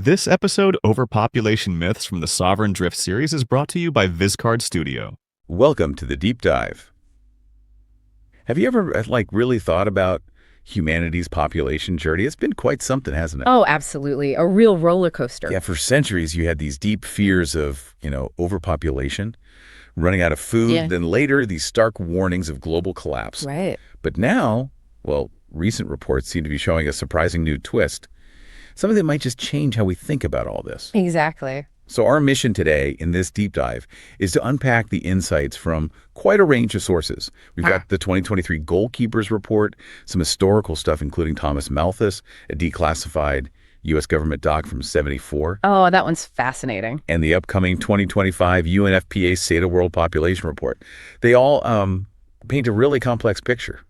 This episode, Overpopulation Myths from the Sovereign Drift series, is brought to you by Vizkard Studio. Welcome to the deep dive. Have you ever, really thought about humanity's population journey? It's been quite something, hasn't it? Oh, absolutely. A real roller coaster. Yeah, for centuries you had these deep fears of, overpopulation, running out of food, Yeah. then later these stark warnings of global collapse. Right. But now, recent reports seem to be showing a surprising new twist. Something that might just change how we think about all this. Exactly. So our mission today in this deep dive is to unpack the insights from quite a range of sources. We've got the 2023 Goalkeepers Report, some historical stuff including Thomas Malthus, a declassified U.S. government doc from '74. Oh, that one's fascinating. And the upcoming 2025 UNFPA State of World Population Report. They all paint a really complex picture,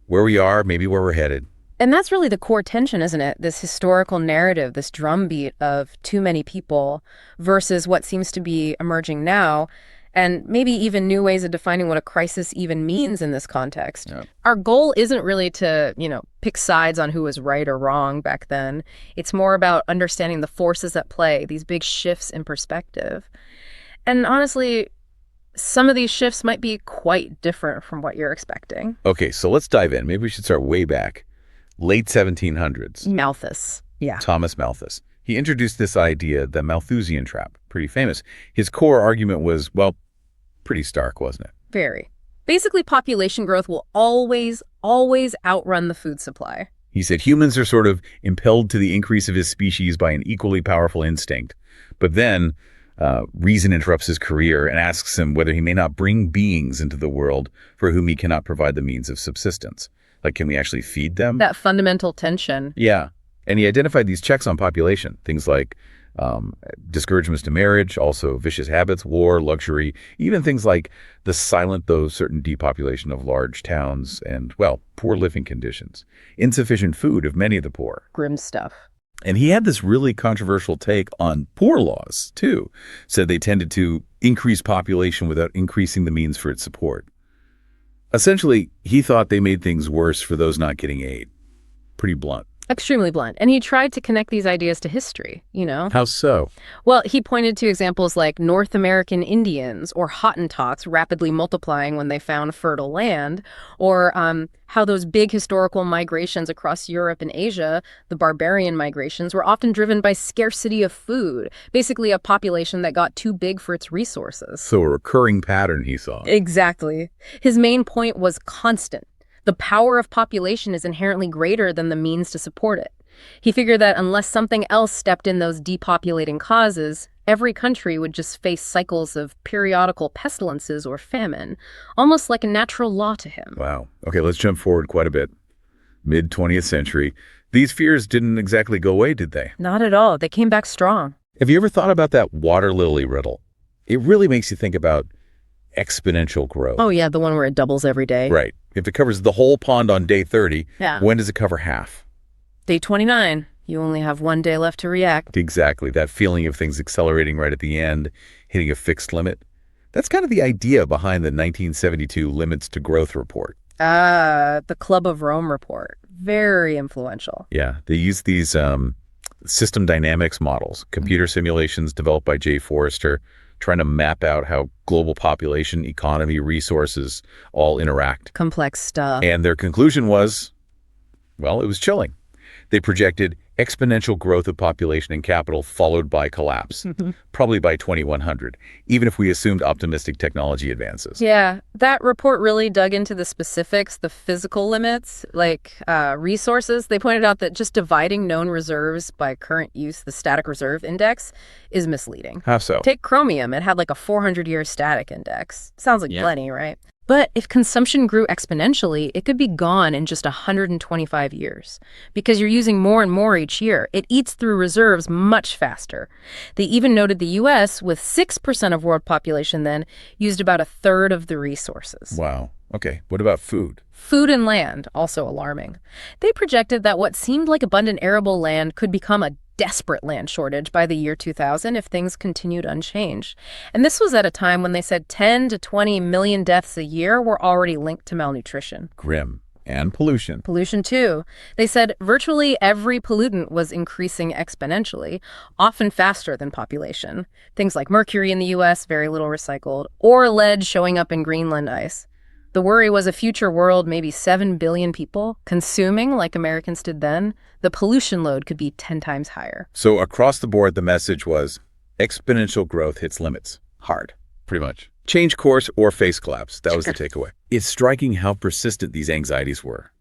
where we are, maybe where we're headed. And that's really the core tension, isn't it? This historical narrative, this drumbeat of too many people versus what seems to be emerging now, and maybe even new ways of defining what a crisis even means in this context. Yeah. Our goal isn't really to, pick sides on who was right or wrong back then. It's more about understanding the forces at play, these big shifts in perspective. And honestly, some of these shifts might be quite different from what you're expecting. Okay, so let's dive in. Maybe we should start way back. Late 1700s. Malthus. Yeah. Thomas Malthus. He introduced this idea, the Malthusian Trap, pretty famous. His core argument was, pretty stark, wasn't it? Very. Basically, population growth will always outrun the food supply. He said humans are sort of impelled to the increase of his species by an equally powerful instinct. But then reason interrupts his career and asks him whether he may not bring beings into the world for whom he cannot provide the means of subsistence. Can we actually feed them? That fundamental tension. Yeah. And he identified these checks on population, things like discouragements to marriage, also vicious habits, war, luxury, even things like the silent though certain depopulation of large towns and, poor living conditions, insufficient food of many of the poor. Grim stuff. And he had this really controversial take on poor laws, too. Said they tended to increase population without increasing the means for its support. Essentially, he thought they made things worse for those not getting aid. Pretty blunt. Extremely blunt. And he tried to connect these ideas to history, How so? Well, he pointed to examples like North American Indians or Hottentots rapidly multiplying when they found fertile land, or how those big historical migrations across Europe and Asia, the barbarian migrations, were often driven by scarcity of food, basically a population that got too big for its resources. So a recurring pattern he saw. Exactly. His main point was constant. The power of population is inherently greater than the means to support it. He figured that unless something else stepped in those depopulating causes, every country would just face cycles of periodical pestilences or famine, almost like a natural law to him. Wow. Okay, let's jump forward quite a bit. Mid-20th century. These fears didn't exactly go away, did they? Not at all. They came back strong. Have you ever thought about that water lily riddle? It really makes you think about exponential growth. Oh, yeah, the one where it doubles every day. Right. If it covers the whole pond on day 30, Yeah. when does it cover half? Day 29, you only have one day left to react. Exactly. That feeling of things accelerating right at the end, hitting a fixed limit. That's kind of the idea behind the 1972 Limits to Growth report. The Club of Rome report. Very influential. Yeah. They use these system dynamics models, computer simulations developed by Jay Forrester, trying to map out how global population, economy, resources all interact. Complex stuff. And their conclusion was, it was chilling. They projected exponential growth of population and capital followed by collapse, probably by 2100, even if we assumed optimistic technology advances. Yeah, that report really dug into the specifics, the physical limits, like resources. They pointed out that just dividing known reserves by current use, the static reserve index, is misleading. How so? Take chromium. It had like a 400-year static index. Sounds like plenty, right? But if consumption grew exponentially, it could be gone in just 125 years. Because you're using more and more each year, it eats through reserves much faster. They even noted the U.S., with 6% of world population then, used about a third of the resources. Wow. Okay. What about food? Food and land, also alarming. They projected that what seemed like abundant arable land could become a desperate land shortage by the year 2000 if things continued unchanged. And this was at a time when they said 10 to 20 million deaths a year were already linked to malnutrition. Grim. And pollution. Pollution, too. They said virtually every pollutant was increasing exponentially, often faster than population. Things like mercury in the U.S., very little recycled, or lead showing up in Greenland ice. The worry was a future world, maybe 7 billion people, consuming like Americans did then. The pollution load could be 10 times higher. So across the board, the message was exponential growth hits limits. Hard. Pretty much. Change course or face collapse. That was the takeaway. It's striking how persistent these anxieties were.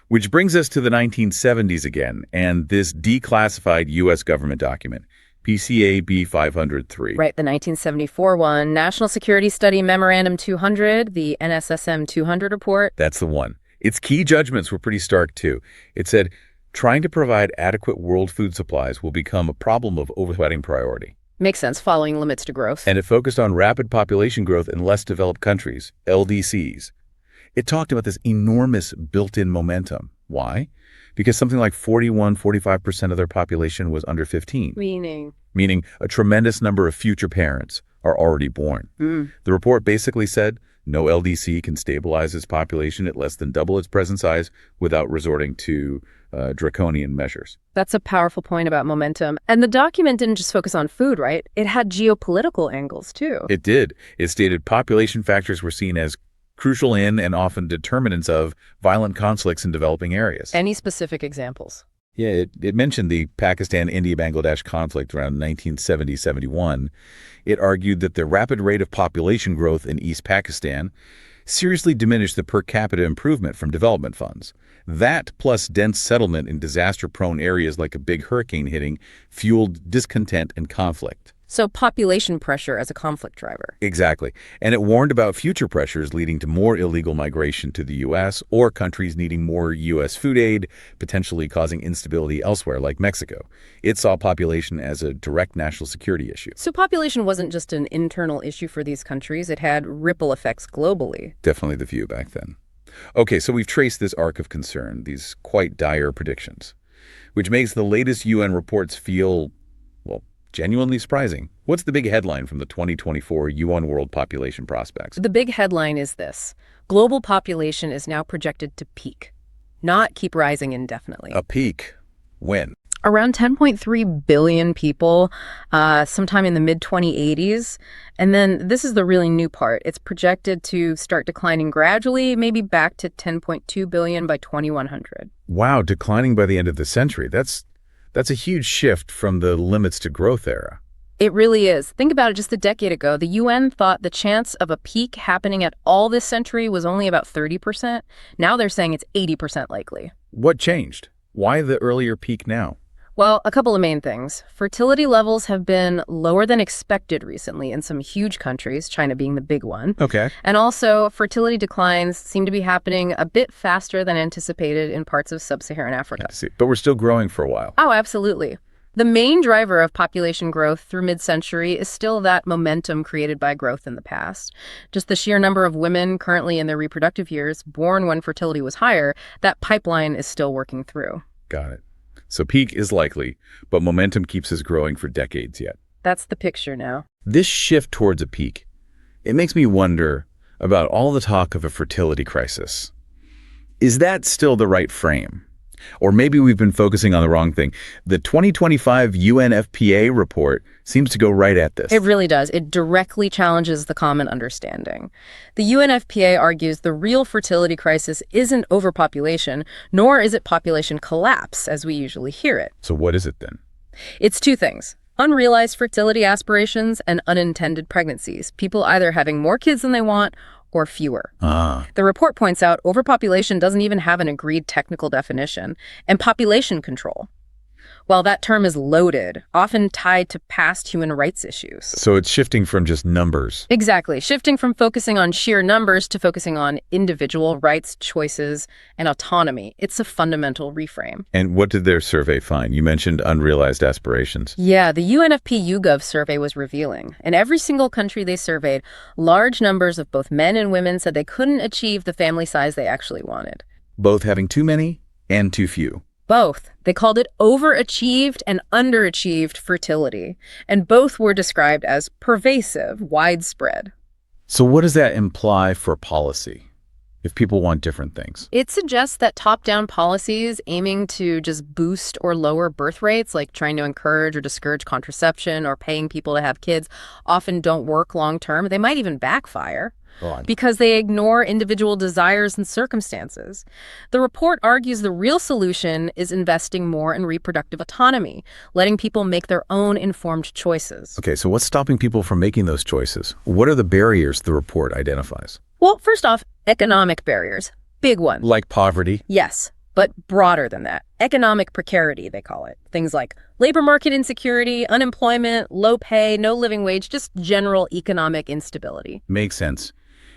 Which brings us to the 1970s again, and this declassified U.S. government document, PCAB 503. Right, the 1974 one, National Security Study Memorandum 200, the NSSM 200 report. That's the one. Its key judgments were pretty stark, too. It said, trying to provide adequate world food supplies will become a problem of overwhelming priority. Makes sense, following limits to growth. And it focused on rapid population growth in less developed countries, LDCs. It talked about this enormous built-in momentum. Why? Because something like 45% of their population was under 15. Meaning a tremendous number of future parents are already born. The report basically said no LDC can stabilize its population at less than double its present size without resorting to draconian measures. That's a powerful point about momentum. And the document didn't just focus on food, right? It had geopolitical angles, too. It did. It stated population factors were seen as crucial in and often determinants of violent conflicts in developing areas. Any specific examples? Yeah, it mentioned the Pakistan-India-Bangladesh conflict around 1970-71. It argued that the rapid rate of population growth in East Pakistan seriously diminished the per capita improvement from development funds. That, plus dense settlement in disaster-prone areas like a big hurricane hitting, fueled discontent and conflict. So population pressure as a conflict driver. Exactly. And it warned about future pressures leading to more illegal migration to the U.S. or countries needing more U.S. food aid, potentially causing instability elsewhere, like Mexico. It saw population as a direct national security issue. So population wasn't just an internal issue for these countries. It had ripple effects globally. Definitely the view back then. Okay, so we've traced this arc of concern, these quite dire predictions, which makes the latest UN reports feel, well, genuinely surprising. What's the big headline from the 2024 UN World Population Prospects? The big headline is this: global population is now projected to peak, not keep rising indefinitely. A peak? When? Around 10.3 billion people, sometime in the mid-2080s. And then this is the really new part. It's projected to start declining gradually, maybe back to 10.2 billion by 2100. Wow, declining by the end of the century. That's a huge shift from the limits to growth era. It really is. Think about it. Just a decade ago, the UN thought the chance of a peak happening at all this century was only about 30%. Now they're saying it's 80% likely. What changed? Why the earlier peak now? Well, a couple of main things. Fertility levels have been lower than expected recently in some huge countries, China being the big one. Okay. And also, fertility declines seem to be happening a bit faster than anticipated in parts of sub-Saharan Africa. I see. But we're still growing for a while. Oh, absolutely. The main driver of population growth through mid-century is still that momentum created by growth in the past. Just the sheer number of women currently in their reproductive years, born when fertility was higher, that pipeline is still working through. Got it. So peak is likely, but momentum keeps us growing for decades yet. That's the picture now. This shift towards a peak, it makes me wonder about all the talk of a fertility crisis. Is that still the right frame? Or maybe we've been focusing on the wrong thing. The 2025 UNFPA report seems to go right at this. It really does. It directly challenges the common understanding. The UNFPA argues the real fertility crisis isn't overpopulation, nor is it population collapse, as we usually hear it. So what is it then? It's two things: unrealized fertility aspirations and unintended pregnancies. People either having more kids than they want or fewer. The report points out overpopulation doesn't even have an agreed technical definition, and population control, while that term is loaded, often tied to past human rights issues. So it's shifting from just numbers. Exactly, shifting from focusing on sheer numbers to focusing on individual rights, choices, and autonomy. It's a fundamental reframe. And what did their survey find? You mentioned unrealized aspirations. Yeah, the UNFP YouGov survey was revealing. In every single country they surveyed, large numbers of both men and women said they couldn't achieve the family size they actually wanted. Both having too many and too few. Both. They called it overachieved and underachieved fertility, and both were described as pervasive, widespread. So what does that imply for policy? if people want different things? It suggests that top-down policies aiming to just boost or lower birth rates, like trying to encourage or discourage contraception or paying people to have kids, often don't work long-term. They might even backfire because they ignore individual desires and circumstances. The report argues the real solution is investing more in reproductive autonomy, letting people make their own informed choices. Okay, so what's stopping people from making those choices? What are the barriers the report identifies? Well, first off, economic barriers. Big one. Like poverty? Yes, but broader than that. Economic precarity, they call it. Things like labor market insecurity, unemployment, low pay, no living wage, just general economic instability. Makes sense.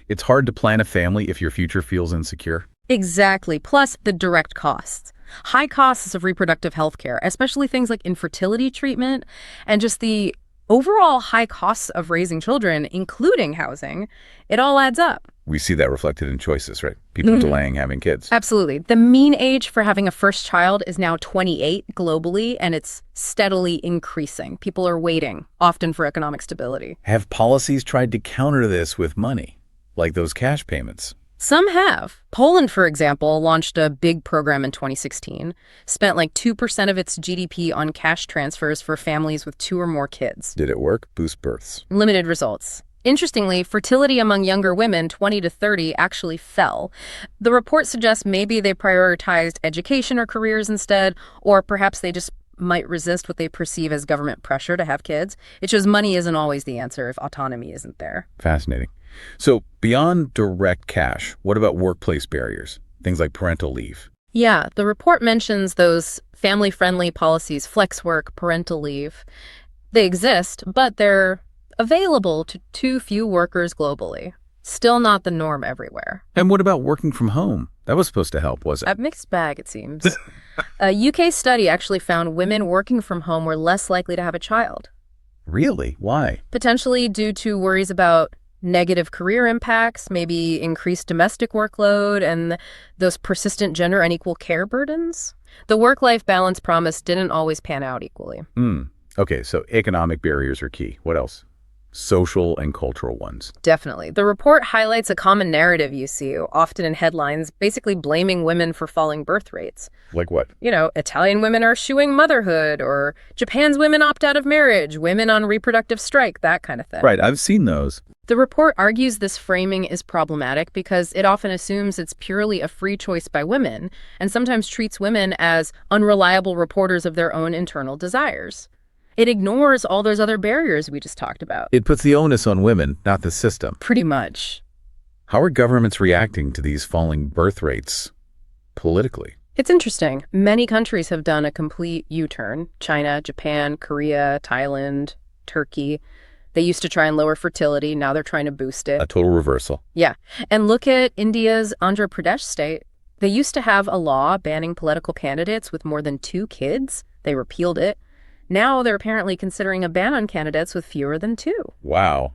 It's hard to plan a family if your future feels insecure. Exactly. Plus the direct costs. High costs of reproductive health care, especially things like infertility treatment, and just the overall high costs of raising children, including housing. It all adds up. We see that reflected in choices, right? People delaying having kids. Absolutely. The mean age for having a first child is now 28 globally, and it's steadily increasing. People are waiting, often for economic stability. Have policies tried to counter this with money, like those cash payments? Some have. Poland, for example, launched a big program in 2016, spent like 2% of its GDP on cash transfers for families with 2 or more kids. Did it work? Boost births? Limited results. Interestingly, fertility among younger women, 20 to 30, actually fell. The report suggests maybe they prioritized education or careers instead, or perhaps they just might resist what they perceive as government pressure to have kids. It shows money isn't always the answer if autonomy isn't there. Fascinating. So beyond direct cash, what about workplace barriers? Things like parental leave? Yeah, the report mentions those family-friendly policies, flex work, parental leave. They exist, but they're available to too few workers globally. Still not the norm everywhere. And what about working from home? That was supposed to help, was it? A mixed bag, it seems. A UK study actually found women working from home were less likely to have a child. Really? Why? Potentially due to worries about negative career impacts, maybe increased domestic workload, and those persistent gender unequal care burdens. The work-life balance promise didn't always pan out equally. Okay, so economic barriers are key. What else? Social and cultural ones. Definitely. The report highlights a common narrative you see, often in headlines, basically blaming women for falling birth rates. Like what? Italian women are shooing motherhood, or Japan's women opt out of marriage, women on reproductive strike, that kind of thing. Right, I've seen those. The report argues this framing is problematic because it often assumes it's purely a free choice by women, and sometimes treats women as unreliable reporters of their own internal desires. It ignores all those other barriers we just talked about. It puts the onus on women, not the system. Pretty much. How are governments reacting to these falling birth rates politically? It's interesting. Many countries have done a complete U-turn. China, Japan, Korea, Thailand, Turkey. They used to try and lower fertility. Now they're trying to boost it. A total reversal. Yeah. And look at India's Andhra Pradesh state. They used to have a law banning political candidates with more than 2 kids. They repealed it. Now they're apparently considering a ban on candidates with fewer than 2. Wow.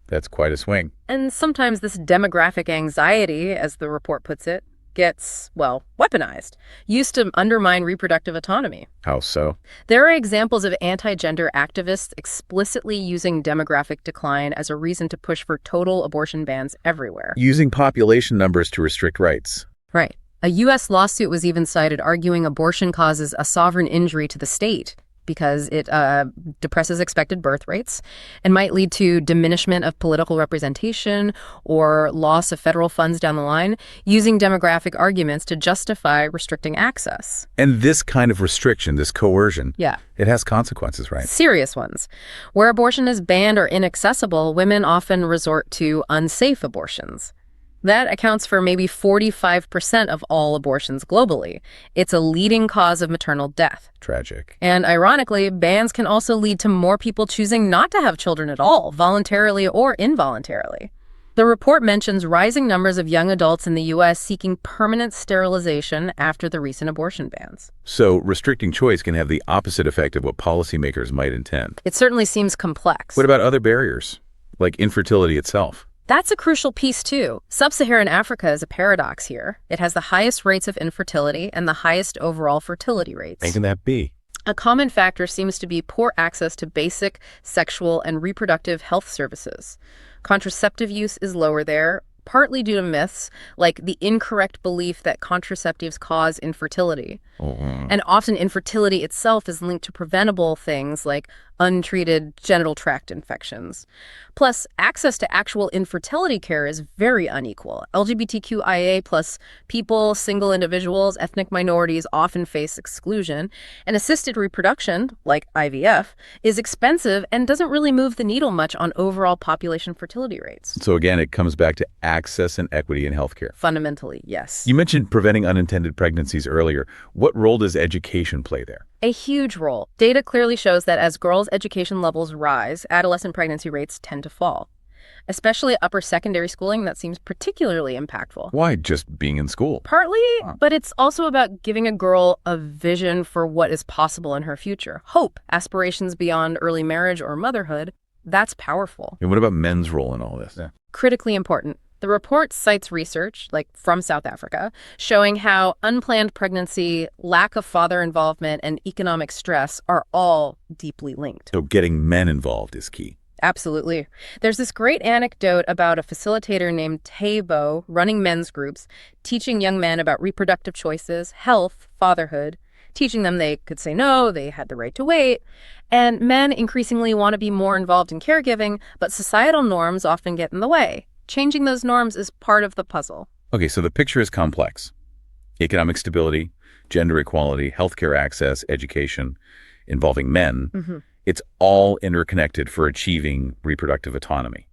That's quite a swing. And sometimes this demographic anxiety, as the report puts it, gets, weaponized, used to undermine reproductive autonomy. How so? There are examples of anti-gender activists explicitly using demographic decline as a reason to push for total abortion bans everywhere. Using population numbers to restrict rights. Right. A U.S. lawsuit was even cited arguing abortion causes a sovereign injury to the state because it depresses expected birth rates and might lead to diminishment of political representation or loss of federal funds down the line, using demographic arguments to justify restricting access. And this kind of restriction, this coercion, Yeah. it has consequences, right? Serious ones. Where abortion is banned or inaccessible, women often resort to unsafe abortions. That accounts for maybe 45% of all abortions globally. It's a leading cause of maternal death. Tragic. And ironically, bans can also lead to more people choosing not to have children at all, voluntarily or involuntarily. The report mentions rising numbers of young adults in the U.S. seeking permanent sterilization after the recent abortion bans. So restricting choice can have the opposite effect of what policymakers might intend. It certainly seems complex. What about other barriers, like infertility itself? That's a crucial piece, too. Sub-Saharan Africa is a paradox here. It has the highest rates of infertility and the highest overall fertility rates. How can that be? A common factor seems to be poor access to basic sexual and reproductive health services. Contraceptive use is lower there. partly due to myths like the incorrect belief that contraceptives cause infertility. And often infertility itself is linked to preventable things like untreated genital tract infections. Plus, access to actual infertility care is very unequal. LGBTQIA plus people, single individuals, ethnic minorities often face exclusion. And assisted reproduction, like IVF, is expensive and doesn't really move the needle much on overall population fertility rates. So again, it comes back to access and equity in healthcare. Fundamentally, yes. You mentioned preventing unintended pregnancies earlier. What role does education play there? A huge role. Data clearly shows that as girls' education levels rise, adolescent pregnancy rates tend to fall. Especially upper secondary schooling, that seems particularly impactful. Why? Just being in school? Partly, but it's also about giving a girl a vision for what is possible in her future. Hope, aspirations beyond early marriage or motherhood. That's powerful. And what about men's role in all this? Critically important. The report cites research, like from South Africa, showing how unplanned pregnancy, lack of father involvement, and economic stress are all deeply linked. So getting men involved is key. Absolutely. There's this great anecdote about a facilitator named Tabo running men's groups, teaching young men about reproductive choices, health, fatherhood, teaching them they could say no, they had the right to wait. And men increasingly want to be more involved in caregiving, but societal norms often get in the way. Changing those norms is part of the puzzle. Okay, so the picture is complex. Economic stability, gender equality, healthcare access, education, involving men. It's all interconnected for achieving reproductive autonomy.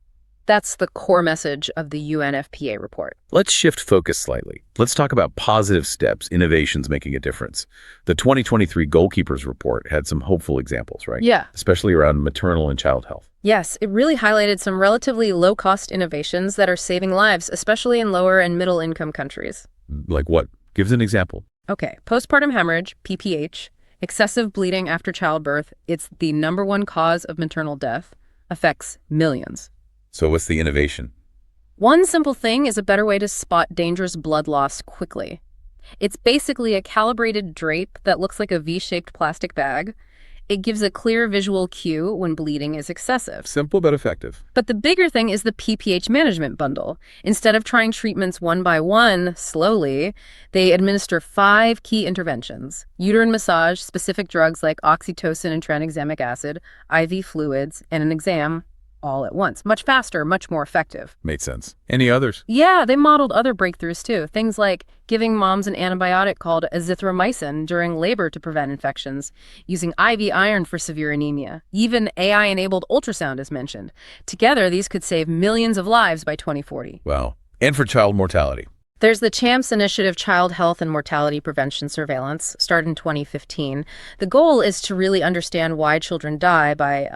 That's the core message of the UNFPA report. Let's shift focus slightly. Let's talk about positive steps, innovations making a difference. The 2023 Goalkeepers report had some hopeful examples, right? Yeah. Especially around maternal and child health. Yes, it really highlighted some relatively low-cost innovations that are saving lives, especially in lower and middle-income countries. Like what? Give us an example. Okay, postpartum hemorrhage, PPH, excessive bleeding after childbirth, it's the #1 cause of maternal death, affects millions. So what's the innovation? One simple thing is a better way to spot dangerous blood loss quickly. It's basically a calibrated drape that looks like a V-shaped plastic bag. It gives a clear visual cue when bleeding is excessive. Simple but effective. But the bigger thing is the PPH management bundle. Instead of trying treatments one by one, slowly, they administer 5 key interventions: uterine massage, specific drugs like oxytocin and tranexamic acid, IV fluids, and an exam, all at once. Much faster, much more effective. Made sense. Any others? Yeah, they modeled other breakthroughs too. Things like giving moms an antibiotic called azithromycin during labor to prevent infections, using IV iron for severe anemia. Even AI-enabled ultrasound is mentioned. Together, these could save millions of lives by 2040. Wow. And for child mortality. There's the CHAMPS Initiative Child Health and Mortality Prevention Surveillance, started in 2015. The goal is to really understand why children die by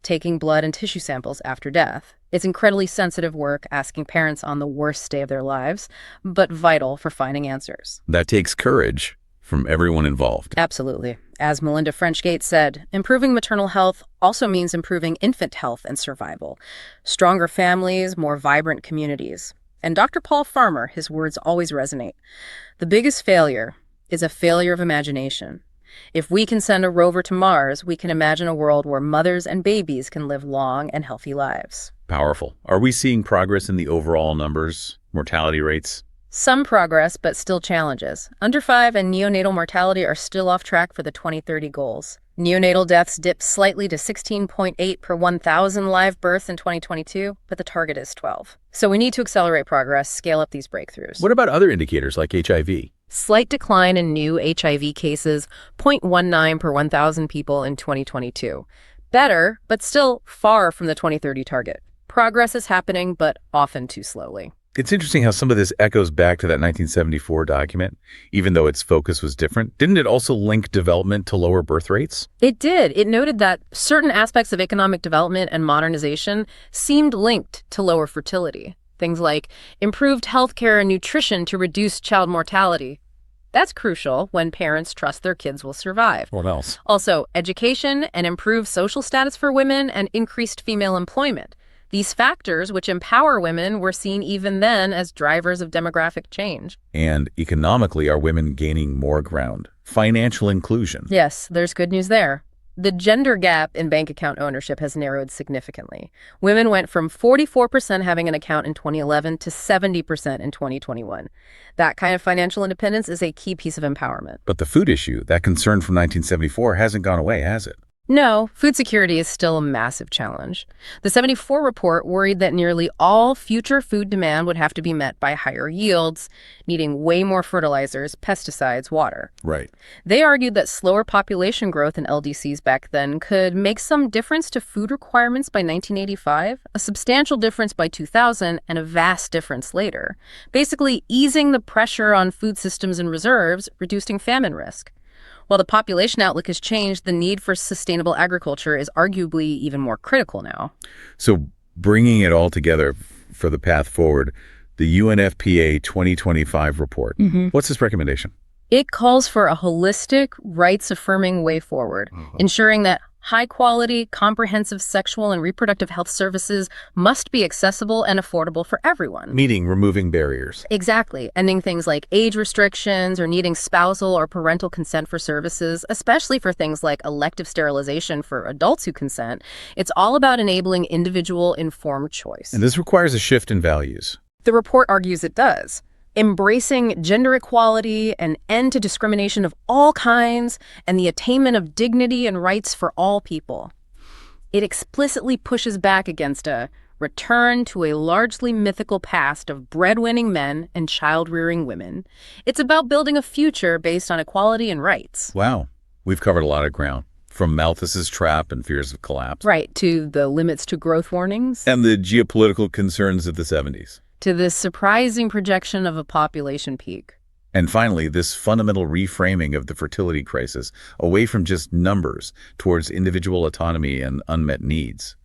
taking blood and tissue samples after death. It's incredibly sensitive work, asking parents on the worst day of their lives, but vital for finding answers. That takes courage from everyone involved. Absolutely. As Melinda Frenchgate said, improving maternal health also means improving infant health and survival. Stronger families, more vibrant communities. And Dr. Paul Farmer, his words always resonate. The biggest failure is a failure of imagination. If we can send a rover to Mars, we can imagine a world where mothers and babies can live long and healthy lives. Powerful. Are we seeing progress in the overall numbers, mortality rates? Some progress, but still challenges. Under 5 and neonatal mortality are still off track for the 2030 goals. Neonatal deaths dipped slightly to 16.8 per 1,000 live births in 2022, but the target is 12. So we need to accelerate progress, scale up these breakthroughs. What about other indicators like HIV? Slight decline in new HIV cases, 0.19 per 1,000 people in 2022. Better, but still far from the 2030 target. Progress is happening, but often too slowly. It's interesting how some of this echoes back to that 1974 document, even though its focus was different. Didn't it also link development to lower birth rates? It did. It noted that certain aspects of economic development and modernization seemed linked to lower fertility. Things like improved healthcare and nutrition to reduce child mortality. That's crucial when parents trust their kids will survive. What else? Also, education and improved social status for women and increased female employment. These factors, which empower women, were seen even then as drivers of demographic change. And economically, are women gaining more ground? Financial inclusion. Yes, there's good news there. The gender gap in bank account ownership has narrowed significantly. Women went from 44% having an account in 2011 to 70% in 2021. That kind of financial independence is a key piece of empowerment. But the food issue, that concern from 1974, hasn't gone away, has it? No, food security is still a massive challenge. The 74 report worried that nearly all future food demand would have to be met by higher yields, needing way more fertilizers, pesticides, water. Right. They argued that slower population growth in LDCs back then could make some difference to food requirements by 1985, a substantial difference by 2000, and a vast difference later, basically easing the pressure on food systems and reserves, reducing famine risk. While the population outlook has changed, the need for sustainable agriculture is arguably even more critical now. So bringing it all together for the path forward, the UNFPA 2025 report, what's this recommendation? It calls for a holistic, rights-affirming way forward, ensuring that high-quality, comprehensive sexual and reproductive health services must be accessible and affordable for everyone. Meaning removing barriers. Exactly. Ending things like age restrictions or needing spousal or parental consent for services, especially for things like elective sterilization for adults who consent. It's all about enabling individual informed choice. And this requires a shift in values. The report argues it does. Embracing gender equality, an end to discrimination of all kinds, and the attainment of dignity and rights for all people. It explicitly pushes back against a return to a largely mythical past of breadwinning men and child-rearing women. It's about building a future based on equality and rights. Wow. We've covered a lot of ground, from Malthus's trap and fears of collapse. Right, to the limits to growth warnings. And the geopolitical concerns of the 70s. To this surprising projection of a population peak. And finally, this fundamental reframing of the fertility crisis away from just numbers towards individual autonomy and unmet needs.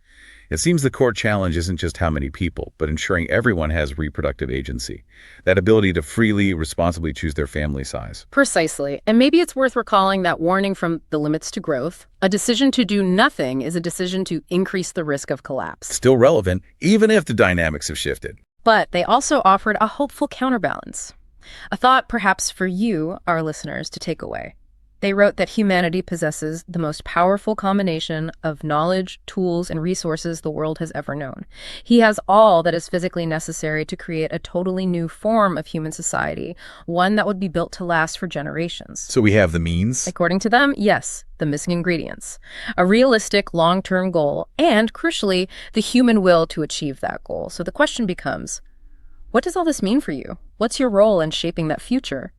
It seems the core challenge isn't just how many people, but ensuring everyone has reproductive agency, that ability to freely, responsibly choose their family size. Precisely. And maybe it's worth recalling that warning from the limits to growth. A decision to do nothing is a decision to increase the risk of collapse. Still relevant, even if the dynamics have shifted. But they also offered a hopeful counterbalance. A thought perhaps for you, our listeners, to take away. They wrote that humanity possesses the most powerful combination of knowledge, tools, and resources the world has ever known. He has all that is physically necessary to create a totally new form of human society, one that would be built to last for generations. So we have the means? According to them, yes, the missing ingredients. A realistic long-term goal, and, crucially, the human will to achieve that goal. So the question becomes, what does all this mean for you? What's your role in shaping that future?